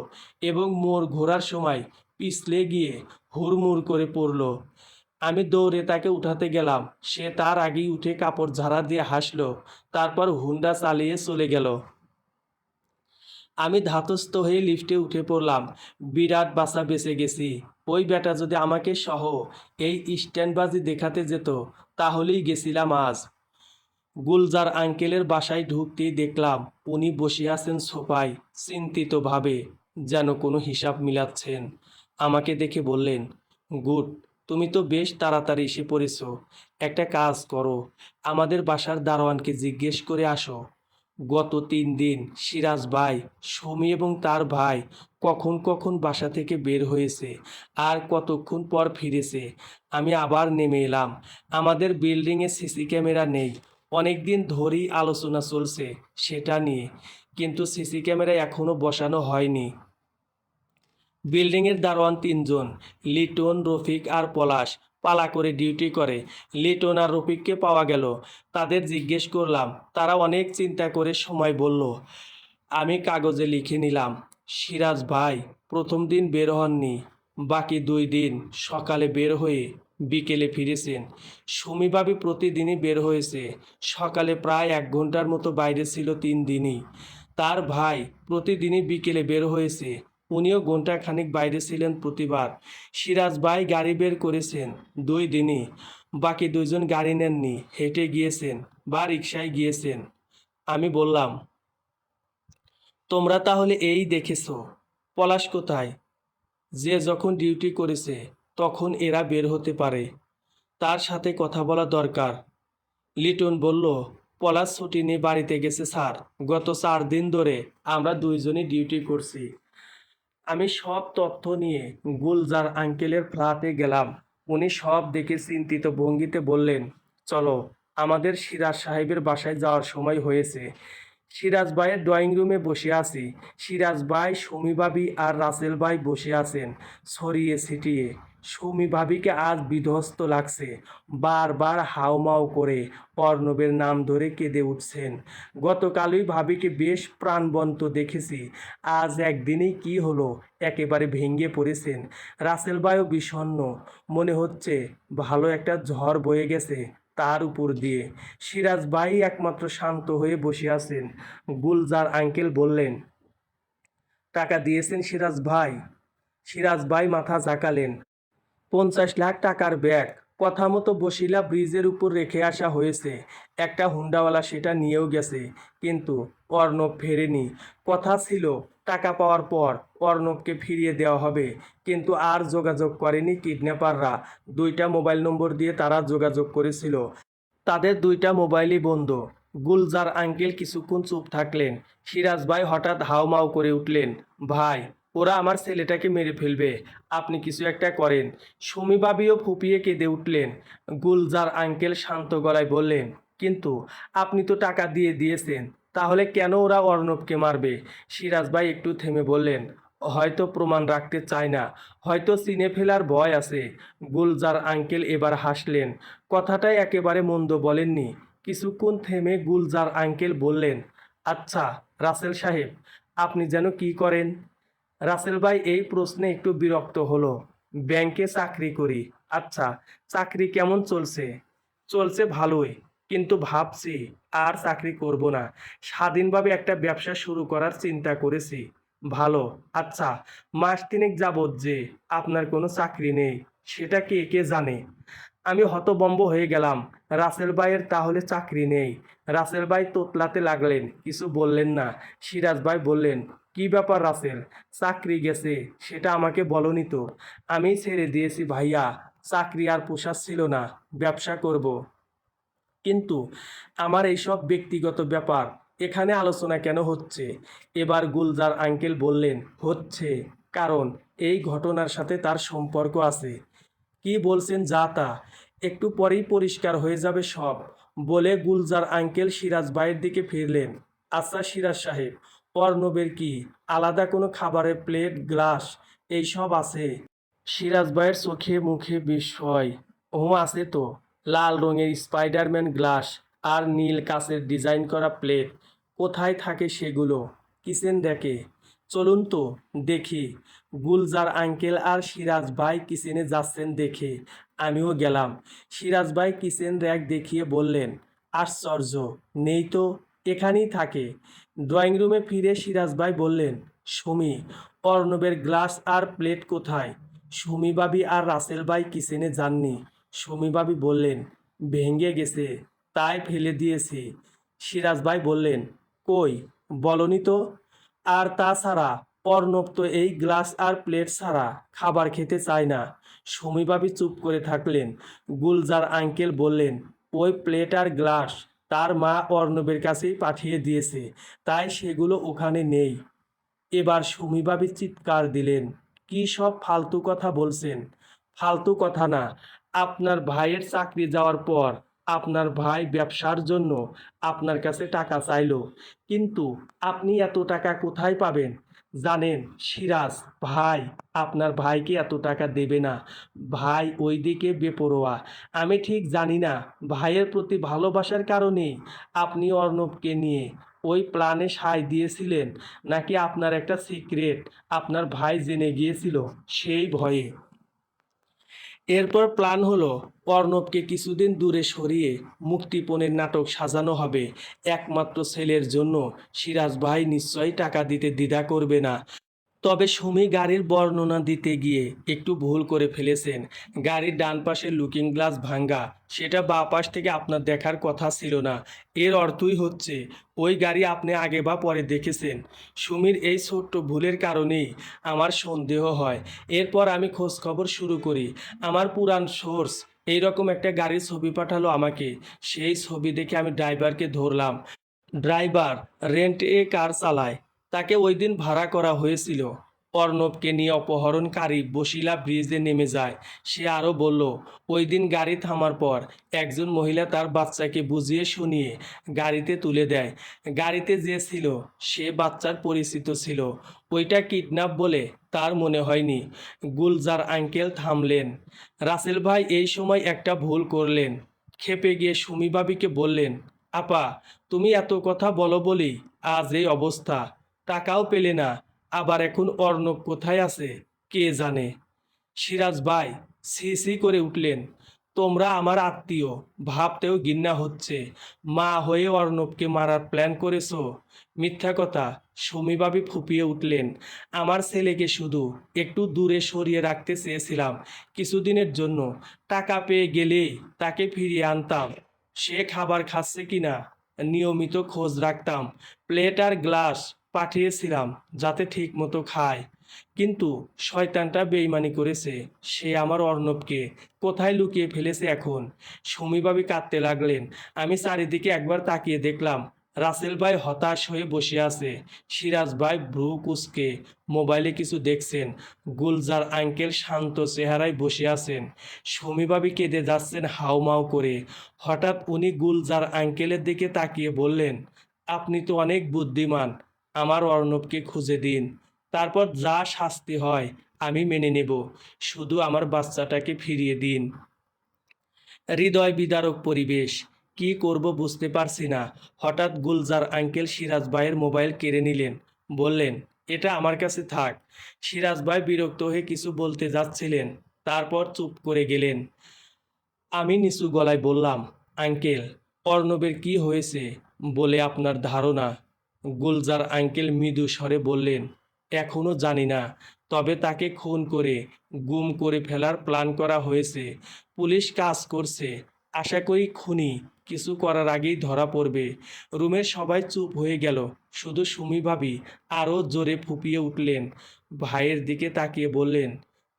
এবং মোড় ঘোরার সময় পিছলে গিয়ে হুড়মুড় করে পড়ল। আমি দৌড়ে তাকে উঠাতে গেলাম, সে তার আগেই উঠে কাপড় ঝাড়া দিয়ে হাসলো, তারপর হুন্ডা চালিয়ে চলে গেল। আমি ধাতস্থ হয়ে লিফটে উঠে পড়লাম। বিরাট বাঁচা বেঁচে গেছি। ওই বেটা যদি আমাকে সহ এই স্ট্যান্ডবাজি দেখাতে যেত তাহলেই গেছিলাম আজ। গুলজার আঙ্কেলের বাসায় ঢুকতেই দেখলাম উনি বসে আছেন সোফায়, চিন্তিতভাবে, যেন কোনো হিসাব মিলাচ্ছেন। আমাকে দেখে বললেন, গুড, তুমি তো বেশ তাড়াতাড়ি এসে পড়েছো। একটা কাজ করো, আমাদের বাসার দারোয়ানকে জিজ্ঞেস করে আসো গত 3 দিন সিরাজ ভাই, সুমি এবং তার ভাই কখন কখন বাসা থেকে বের হয়েছে আর কতক্ষণ পর ফিরেছে। আমি আবার নেমে এলাম। আমাদের বিল্ডিংয়ে সিসি ক্যামেরা নেই। অনেক দিন ধরেই আলোচনা চলছে সেটা নিয়ে, কিন্তু সিসি ক্যামেরা এখনো বসানো হয়নি। বিল্ডিংয়ের দারোয়ান 3 জন, লিটন, রফিক আর পলাশ, পালা করে ডিউটি করে। লিটন আর রফিককে পাওয়া গেল। তাদের জিজ্ঞেস করলাম, তারা অনেক চিন্তা করে সময় বলল। আমি কাগজে লিখে নিলাম, সিরাজ ভাই প্রথম দিন বের হননি, বাকি 2 দিন সকালে বের হয়ে বিকেলে ফিরেছেন। সুমি ভাবি প্রতিদিনই বের হয়েছে, সকালে প্রায় 1 ঘন্টার মতো বাইরে ছিল 3 দিনই। তার ভাই প্রতিদিনই বিকেলে বের হয়েছে, উনিও ঘন্টাখানিক বাইরে ছিলেন প্রতিবার। সিরাজ ভাই গাড়ি বের করেছেন 2 দিনই, বাকি 2 জন গাড়ি নেননি, হেঁটে গিয়েছেন বা রিকশায় গিয়েছেন। আমি বললাম, তোমরা তাহলে এই দেখেছো, পলাশ কোথায়? যে যখন ডিউটি করেছে তখন এরা বের হতে পারে, তার সাথে কথা বলা দরকার। লিটন বলল, পলাশ ছুটি নিয়ে বাড়িতে গেছে স্যার, গত 4 দিন ধরে আমরা 2জনই ডিউটি করছি। আমি সব তথ্য নিয়ে গুলজার আঙ্কেলের ফ্ল্যাটে গেলাম। উনি সব দেখে চিন্তিত ভঙ্গিতে বললেন, চলো, আমাদের সিরাজ সাহেবের বাসায় যাওয়ার সময় হয়েছে। সিরাজ ভাইয়ের ড্রয়িং রুমে বসে আছি। সিরাজ ভাই, সুমি ভাবি আর রাসেল ভাই বসে আছেন ছড়িয়ে ছিটিয়ে। সুমি ভাবিকে আজ বিধ্বস্ত লাগছে, বারবার হাউমাউ করে অর্ণবের নাম ধরে কেঁদে উঠছেন। গতকালই ভাবিকে বেশ প্রাণবন্ত দেখেছি, আজ একদিনেই কি হলো, একেবারে ভেঙে পড়েছেন। রাসেল ভাইও বিষণ্ণ, মনে হচ্ছে ভালো একটা ঝড় বয়ে গেছে তার উপর দিয়ে। সিরাজ ভাই একমাত্র শান্ত হয়ে বসে আছেন। গুলজার আঙ্কেল বললেন, টাকা দিয়েছেন সিরাজ ভাই? সিরাজ ভাই মাথা ঝাঁকালেন। 50 লাখ টাকার ব্যাগ কথা মতো বসিলা ব্রিজের উপর রেখে আসা হয়েছে। একটা হুন্ডাওয়ালা সেটা নিয়েও গেছে, কিন্তু অর্ণব ফেরেনি। কথা ছিল টাকা পাওয়ার পর অর্ণবকে ফিরিয়ে দেওয়া হবে, কিন্তু আর যোগাযোগ করেনি কিডন্যাপাররা। 2টা মোবাইল নম্বর দিয়ে তারা যোগাযোগ করেছিল, তাদের 2টা মোবাইলই বন্ধ। গুলজার আঙ্কেল কিছুক্ষণ চুপ থাকলেন। সিরাজ ভাই হঠাৎ হাউমাউ করে উঠলেন, ভাই, ওরা আমার ছেলেটাকে মেরে ফেলবে, আপনি কিছু একটা করেন। সুমি ভাবিও ফুপিয়ে কেঁদে উঠলেন। গুলজার আঙ্কেল শান্ত গলায় বললেন, কিন্তু আপনি তো টাকা দিয়ে দিয়েছেন, তাহলে কেন ওরা অর্ণবকে মারবে? সিরাজ ভাই একটু থেমে বললেন, হয়তো প্রমাণ রাখতে চায় না, হয়তো চিনে ফেলার ভয় আছে। গুলজার আঙ্কেল এবার হাসলেন, কথাটাই একেবারে মন্দ বলেননি। কিছুক্ষণ থেমে গুলজার আঙ্কেল বললেন, আচ্ছা রাসেল সাহেব, আপনি যেন কি করেন? রাসেল ভাই এই প্রশ্নে একটু বিরক্ত হলো। ব্যাংকে চাকরি করি। আচ্ছা, চাকরি কেমন চলছে? চলছে ভালোই, কিন্তু ভাবছি আর চাকরি করব না, স্বাধীনভাবে একটা ব্যবসা শুরু করার চিন্তা করেছি। ভালো। আচ্ছা, মাস 3 যাবৎ যে আপনার কোনো চাকরি নেই, সেটা কে কে জানে? আমি হতভম্ব হয়ে গেলাম। রাসেল ভাইয়ের তাহলে চাকরি নেই? রাসেল ভাই তোতলাতে লাগলেন, কিছু বললেন না। সিরাজ ভাই বললেন, কি ব্যাপার রাসেল, চাকরি গেছে সেটা আমাকে বলনি তো? আমি ছেড়ে দিয়েছি ভাইয়া, চাকরি আর পোষাচ্ছিল না, ব্যবসা করব। কিন্তু আমার এইসব ব্যক্তিগত ব্যাপার এখানে আলোচনা কেন হচ্ছে? এবার গুলজার আঙ্কেল বললেন, হচ্ছে কারণ এই ঘটনার সাথে তার সম্পর্ক আছে। কি বলছেন যা তা, একটু পরেই পরিষ্কার হয়ে যাবে সব, বলে গুলজার আঙ্কেল সিরাজ ভাইয়ের দিকে ফিরলেন। আচ্ছা সিরাজ সাহেব, অর্ণবের কি আলাদা কোনো খাবারের প্লেট, গ্লাস এইসব আছে? সিরাজ ভাইয়ের চোখে মুখে বিস্ময়। ও আছে তো, লাল রঙের স্পাইডারম্যান গ্লাস আর নীল কাচের ডিজাইন করা প্লেট। কোথায় থাকে সেগুলো? কিচেন দেখে। চলুন তো দেখি। গুলজার আঙ্কেল আর সিরাজ ভাই কিচেনে যাচ্ছেন দেখে আমিও গেলাম। সিরাজ ভাই কিচেন র্যাক দেখিয়ে বললেন, আশ্চর্য, নেই তো, এখানেই থাকে। ড্রয়িং রুমে ফিরে সিরাজ ভাই বললেন, সুমি, অর্ণবের গ্লাস আর প্লেট কোথায়? সুমি ভাবি আর রাসেল ভাই কিচেনে যাননি। সুমি ভাবি বললেন, ভেঙে গেছে, তাই ফেলে দিয়েছি। সিরাজ ভাই বললেন, কই, বলনি তো। আর তাছাড়া অর্ণব তো এই গ্লাস আর প্লেট ছাড়া খাবার খেতে চায় না। সুমি ভাবি চুপ করে থাকলেন। গুলজার আঙ্কেল বললেন, ওই প্লেট আর গ্লাস তার মা অর্ণবের কাছেই পাঠিয়ে দিয়েছে, তাই সেগুলো ওখানে নেই। এবার সুমি ভাবি চিৎকার দিলেন, কি সব ফালতু কথা বলছেন? ফালতু কথা না, আপনার ভাইয়ের চাকরি যাওয়ার পর আপনার ভাই ব্যবসার জন্য আপনার কাছে টাকা চাইলো, কিন্তু আপনি এত টাকা কোথায় পাবেন? জানেন সিরাজ ভাই, আপনার ভাইকে এত টাকা দেবে না। ভাই ওইদিকে বেপরোয়া। আমি ঠিক জানি না ভাইয়ের প্রতি ভালোবাসার কারণেই আপনি অর্ণবকে নিয়ে ওই প্ল্যানে সায় দিয়েছিলেন, নাকি আপনার একটা সিক্রেট আপনার ভাই জেনে গিয়েছিল সেই ভয়ে? এরপর প্ল্যান হলো অর্ণবকে কিছুদিন দূরে সরিয়ে মুক্তিপণের নাটক সাজানো হবে। একমাত্র ছেলের জন্য সিরাজ ভাই নিশ্চয়ই টাকা দিতে দ্বিধা করবে না। তবে সুমি গাড়ির বর্ণনা দিতে গিয়ে একটু ভুল করে ফেলেছেন। গাড়ির ডান পাশের লুকিং গ্লাস ভাঙ্গা, সেটা বাঁ পাশ থেকে আপনার দেখার কথা ছিল না। এর অর্থই হচ্ছে ওই গাড়ি আপনি আগে বা পরে দেখেছেন। সুমির এই ছোট্ট ভুলের কারণেই আমার সন্দেহ হয়। এরপর আমি খোঁজ খবর শুরু করি। আমার পুরান সোর্স এইরকম একটা গাড়ির ছবি পাঠালো আমাকে। সেই ছবি দেখে আমি ড্রাইভারকে ধরলাম। ড্রাইভার রেন্ট এ কার চালায়, তাকে ওই দিন ভাড়া করা হয়েছিল। অর্ণবকে নিয়ে অপহরণকারী বসিলা ব্রিজে নেমে যায়। সে আরও বলল, ওই দিন গাড়ি থামার পর একজন মহিলা তার বাচ্চাকে বুঝিয়ে শুনিয়ে গাড়িতে তুলে দেয়। গাড়িতে যে ছিল সে বাচ্চার পরিচিত ছিল। ওইটা কিডন্যাপ বলে তার মনে হয়নি। গুলজার আঙ্কেল থামলেন। রাসেল ভাই এই সময় একটা ভুল করলেন। ক্ষেপে গিয়ে সুমি ভাবিকে বললেন, আপা, তুমি এত কথা বলো বলি আজ এই অবস্থা। টাকাও পেলে না, আবার এখন অর্ণব কোথায় আছে কে জানে। সিরাজ ভাই সি সি করে উঠলেন, তোমরা আমার আত্মীয়, ভাবতেও ঘৃণা হচ্ছে। মা হয়ে অর্ণবকে মারার প্ল্যান করেছো? মিথ্যা কথা। সুমি ভাবি ফুপিয়ে উঠলেন, আমার ছেলেকে শুধু একটু দূরে সরিয়ে রাখতে চেয়েছিলাম কিছুদিনের জন্য। টাকা পেয়ে গেলেই তাকে ফিরিয়ে আনতাম। সে খাবার খাচ্ছে কিনা নিয়মিত খোঁজ রাখতাম। প্লেট আর গ্লাস পাঠিয়েছিলাম যাতে ঠিক মতো খায়। কিন্তু শয়তানটা বেইমানি করেছে। সে আমার অর্ণবকে কোথায় লুকিয়ে ফেলেছে এখন? সুমিভাবি কাঁদতে লাগলেন। আমি চারিদিকে একবার তাকিয়ে দেখলাম রাসেল ভাই হতাশ হয়ে বসে আছে। সিরাজ ভাই ভ্রু কুঁচকে মোবাইলে কিছু দেখছেন। গুলজার আঙ্কেল শান্ত চেহারায় বসে আছেন। সুমিভাবি কেঁদে যাচ্ছেন হাউমাউ করে। হঠাৎ উনি গুলজার আঙ্কেলের দিকে তাকিয়ে বললেন, আপনি তো অনেক বুদ্ধিমান, আমার অর্ণবকে খুঁজে দিন। তারপর যা শাস্তি হয় আমি মেনে নেব, শুধু আমার বাচ্চাটাকে ফিরিয়ে দিন। হৃদয় বিদারক পরিবেশ। কি করব বুঝতে পারছি না। হঠাৎ গুলজার আঙ্কেল সিরাজ ভাইয়ের মোবাইল কেড়ে নিলেন। বললেন, এটা আমার কাছে থাক। সিরাজ ভাই বিরক্ত হয়ে কিছু বলতে যাচ্ছিলেন, তারপর চুপ করে গেলেন। আমি নিচু গলায় বললাম, আঙ্কেল, অর্ণবের কি হয়েছে বলে আপনার ধারণা? গুলজার আঙ্কেল মৃদু স্বরে বললেন, এখনও জানি না, তবে তাকে খুন করে গুম করে ফেলার প্ল্যান করা হয়েছে। পুলিশ কাজ করছে, আশা করি খুনি কিছু করার আগেই ধরা পড়বে। রুমের সবাই চুপ হয়ে গেল, শুধু সুমি ভাবি আরও জোরে ফুঁপিয়ে উঠলেন। ভাইয়ের দিকে তাকিয়ে বললেন,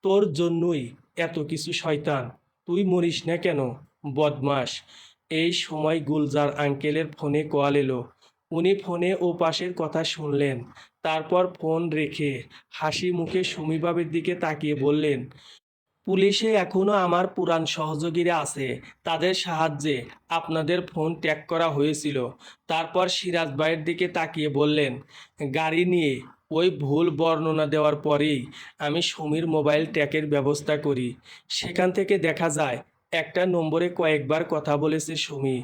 তোর জন্যই এত কিছু শয়তান, তুই মরিস না কেন, বদমাস। এই সময় গুলজার আঙ্কেলের ফোনে কল এলো। উনি ফোনে ও পাশের কথা শুনলেন, তারপর ফোন রেখে হাসি মুখে সুমিবাবের দিকে তাকিয়ে বললেন, পুলিশে এখনও আমার পুরান সহযোগীরা আছে, তাদের সাহায্যে আপনাদের ফোন ট্র্যাক করা হয়েছিল। তারপর সিরাজ ভাইয়ের দিকে তাকিয়ে বললেন, গাড়ি নিয়ে ওই ভুল বর্ণনা দেওয়ার পরেই আমি সুমির মোবাইল ট্র্যাকের ব্যবস্থা করি। সেখান থেকে দেখা যায় একটা নম্বরে কয়েকবার কথা বলেছে সুমি।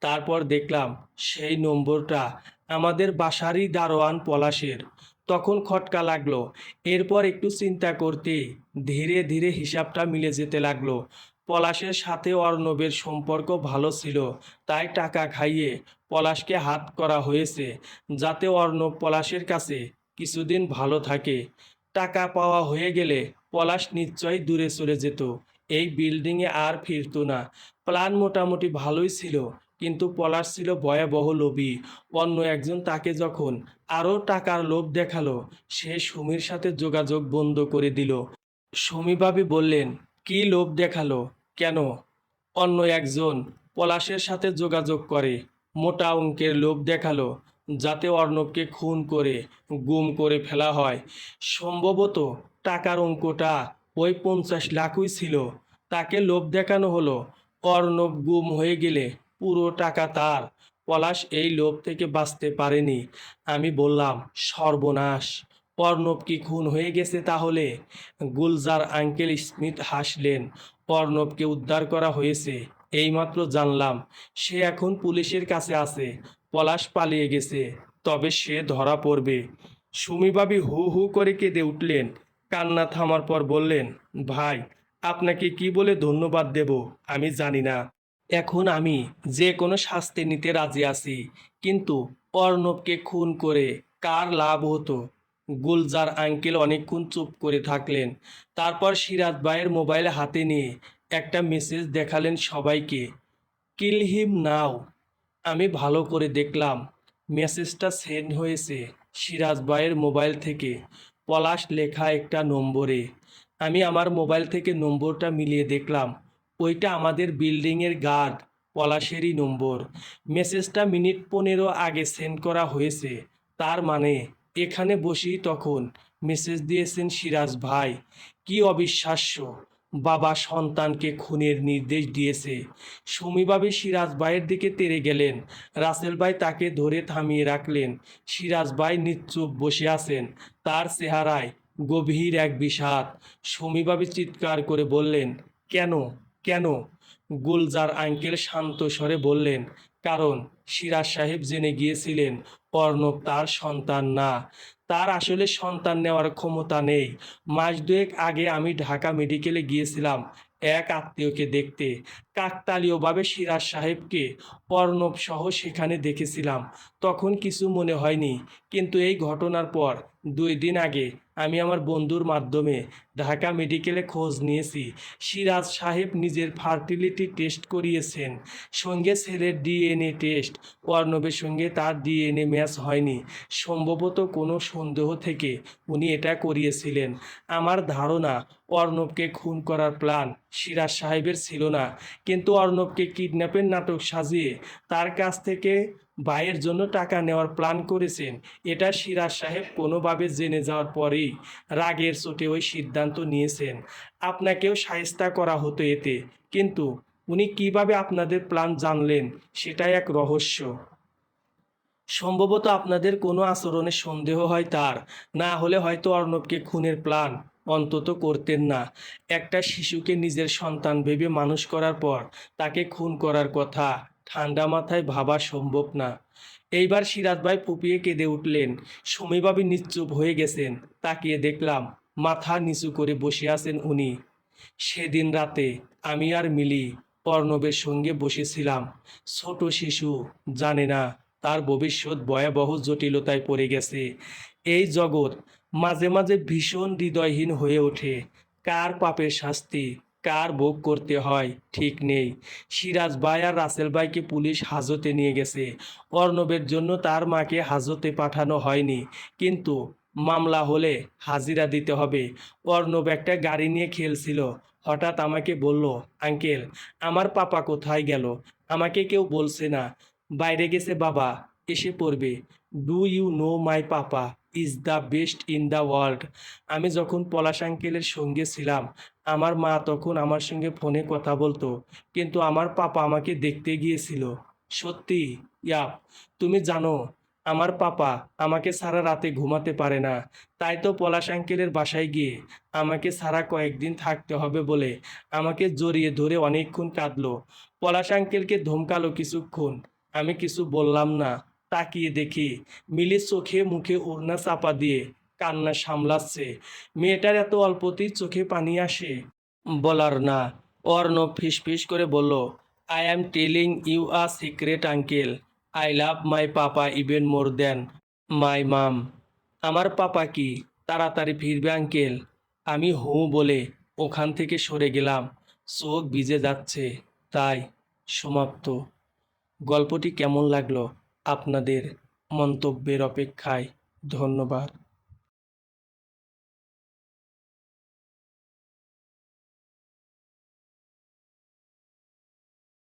তারপর দেখলাম সেই নম্বরটা আমাদের বাসারই দারোয়ান পলাশের। তখন খটকা লাগলো। এরপর একটু চিন্তা করতে ধীরে ধীরে হিসাবটা মিলে যেতে লাগলো। পলাশের সাথে অর্ণবের সম্পর্ক ভালো ছিল, তাই টাকা খাইয়ে পলাশকে হাত করা হয়েছে, যাতে অর্ণব পলাশের কাছে কিছুদিন ভালো থাকে। টাকা পাওয়া হয়ে গেলে পলাশ নিশ্চয়ই দূরে চলে যেত, এই বিল্ডিংয়ে আর ফিরতো না। প্ল্যান মোটামুটি ভালোই ছিল, কিন্তু পলাশ ছিল ভয়াবহ লোভী। অন্য একজন তাকে যখন আরও টাকার লোভ দেখালো, সে সুমির সাথে যোগাযোগ বন্ধ করে দিল। সুমি ভাবি বললেন, কি লোভ দেখালো? কেন? অন্য একজন পলাশের সাথে যোগাযোগ করে মোটা অঙ্কের লোভ দেখালো, যাতে অর্ণবকে খুন করে গুম করে ফেলা হয়। সম্ভবত টাকার অঙ্কটা ওই 50 লাখই ছিল। তাকে লোভ দেখানো হলো অর্ণব গুম হয়ে গেলে পুরো টাকা তার। পলাশ এই লোভ থেকে বাঁচতে পারেনি। আমি বললাম, সর্বনাশ! অর্ণব কি খুন হয়ে গেছে তাহলে? গুলজার আঙ্কেল স্মিথ হাসলেন। অর্ণবকে উদ্ধার করা হয়েছে, এইমাত্র জানলাম। সে এখন পুলিশের কাছে আছে। পলাশ পালিয়ে গেছে, তবে সে ধরা পড়বে। সুমিভাবি হু হু করে কেঁদে উঠলেন। কান্না থামার পর বললেন, ভাই, আপনাকে কি বলে ধন্যবাদ দেব আমি জানি না। এখন আমি যে কোনো শাস্তি নিতে রাজি আছি, কিন্তু অর্ণবকে খুন করে কার লাভ হতো? গুলজার আঙ্কেল অনেকক্ষণ চুপ করে থাকলেন। তারপর সিরাজ ভাইয়ের মোবাইল হাতে নিয়ে একটা মেসেজ দেখালেন সবাইকে, কিল হিম নাও। আমি ভালো করে দেখলাম, মেসেজটা সেন্ড হয়েছে সিরাজ ভাইয়ের মোবাইল থেকে পলাশ লেখা একটা নম্বরে। আমি আমার মোবাইল থেকে নম্বরটা মিলিয়ে দেখলাম ওইটা আমাদের বিল্ডিংয়ের গার্ড পলাশেরই নম্বর। মেসেজটা মিনিট 15 আগে সেন্ড করা হয়েছে। তার মানে এখানে বসেই তখন মেসেজ দিয়েছেন সিরাজ ভাই। কি অবিশ্বাস্য! বাবা সন্তানকে খুনের নির্দেশ দিয়েছে। সুমিভাবে সিরাজ ভাইয়ের দিকে তেড়ে গেলেন। রাসেল ভাই তাকে ধরে থামিয়ে রাখলেন। সিরাজ ভাই নিশ্চুপ বসে আছেন, তার চেহারায় গভীর এক বিষাদ। সুমিভাবে চিৎকার করে বললেন, কেন? কেন? গুলজার আঙ্কেল শান্ত স্বরে বললেন, কারণ সিরাজ সাহেব জেনে গিয়েছিলেন অর্ণব তার সন্তান না। তার আসলে সন্তান নেওয়ার ক্ষমতা নেই। মাস দুয়েক আগে আমি ঢাকা মেডিকেলে গিয়েছিলাম এক আত্মীয়কে দেখতে। কাকতালীয়ভাবে সিরাজ সাহেবকে অর্ণব সহ সেখানে দেখেছিলাম। তখন কিছু মনে হয়নি, কিন্তু এই ঘটনার পর 2 দিন আগে আমি আমার বন্ধুর মাধ্যমে ঢাকা মেডিকেলে খোঁজ নিয়েছি। সিরাজ সাহেব নিজের ফার্টিলিটি টেস্ট করিয়েছেন, সঙ্গে ছেলের ডিএনএ টেস্ট। অর্ণবের সঙ্গে তার ডিএনএ ম্যাচ হয়নি। সম্ভবত কোনো সন্দেহ থেকে উনি এটা করিয়েছিলেন। আমার ধারণা অর্ণবকে খুন করার প্ল্যান সিরাজ সাহেবের ছিল না, কিন্তু অর্ণবকে কিডন্যাপের নাটক সাজিয়ে তার কাছ থেকে ভাইয়ের জন্য টাকা নেওয়ার প্ল্যান করেছেন। এটা সিরাজ সাহেব কোনোভাবে জেনে যাওয়ার পরেই রাগের চোটে ওই সিদ্ধান্ত নিয়েছেন। আপনাকেও শায়েস্তা করা হতো এতে, কিন্তু উনি কিভাবে আপনাদের প্ল্যান জানলেন সেটাই এক রহস্য। সম্ভবত আপনাদের কোনো আচরণে সন্দেহ হয় তার, না হলে হয়তো অর্ণবকে খুনের প্ল্যান অন্তত করতেন না। একটা শিশুকে নিজের সন্তান ভেবে মানুষ করার পর তাকে খুন করার কথা ঠান্ডা মাথায় ভাবা সম্ভব না। এইবার সিরাজ ভাই ফুপিয়ে কেঁদে উঠলেন। সুমিভাবি নিশ্চুপ হয়ে গেছেন। তাকিয়ে দেখলাম মাথা নিচু করে বসে আছেন উনি। সেদিন রাতে আমি আর মিলি অর্ণবের সঙ্গে বসেছিলাম। ছোট শিশু, জানে না তার ভবিষ্যৎ ভয়াবহ জটিলতায় পড়ে গেছে। এই জগৎ মাঝে মাঝে ভীষণ হৃদয়হীন হয়ে ওঠে। কার পাপের শাস্তি কার ভোগ করতে হয় ঠিক নেই। সিরাজ ভাই আর রাসেল ভাইকে পুলিশ হাজতে নিয়ে গেছে। অর্ণবের জন্য তার মাকে হাজতে পাঠানো হয়নি, কিন্তু মামলা হলে হাজিরা দিতে হবে। অর্ণব একটা গাড়ি নিয়ে খেলছিল, হঠাৎ আমাকে বলল, আঙ্কেল, আমার পাপা কোথায় গেল? আমাকে কেউ বলছে না। বাইরে গেছে বাবা, এসে পড়বে। Do you know my papa is the best in the world. আমি যখন পলাশ আঙ্কেলের সঙ্গে ছিলাম, আমার মা তখন আমার সঙ্গে ফোনে কথা বলতো, কিন্তু আমার পাপা আমাকে দেখতে গিয়েছিল। সত্যি? ইয়াপ, তুমি জানো আমার পাপা আমাকে সারা রাতে ঘুমাতে পারে না, তাই তো পলাশ আঙ্কেলের বাসায় গিয়ে আমাকে সারা কয়েকদিন থাকতে হবে বলে আমাকে জড়িয়ে ধরে অনেকক্ষণ কাঁদলো। পলাশ আঙ্কেলকে ধমকালো কিছুক্ষণ, আমি কিছু বললাম না। তাকিয়ে দেখি মিলি চোখে মুখে ওড়না চাপা দিয়ে কান্না সামলাচ্ছে। মেয়েটার এত অল্পতেই চোখে পানি আসে, বলার না। অর্ণব ফিসফিস করে বলল, I am telling you a secret uncle, I love my papa even more than my mom. আমার পাপা কি তাড়াতাড়ি ফিরবে আঙ্কেল? আমি হুঁ বলে ওখান থেকে সরে গেলাম। চোখ ভিজে যাচ্ছে। তাই সমাপ্ত। গল্পটি কেমন লাগলো আপনাদের? মন্তব্যের অপেক্ষায়। ধন্যবাদ।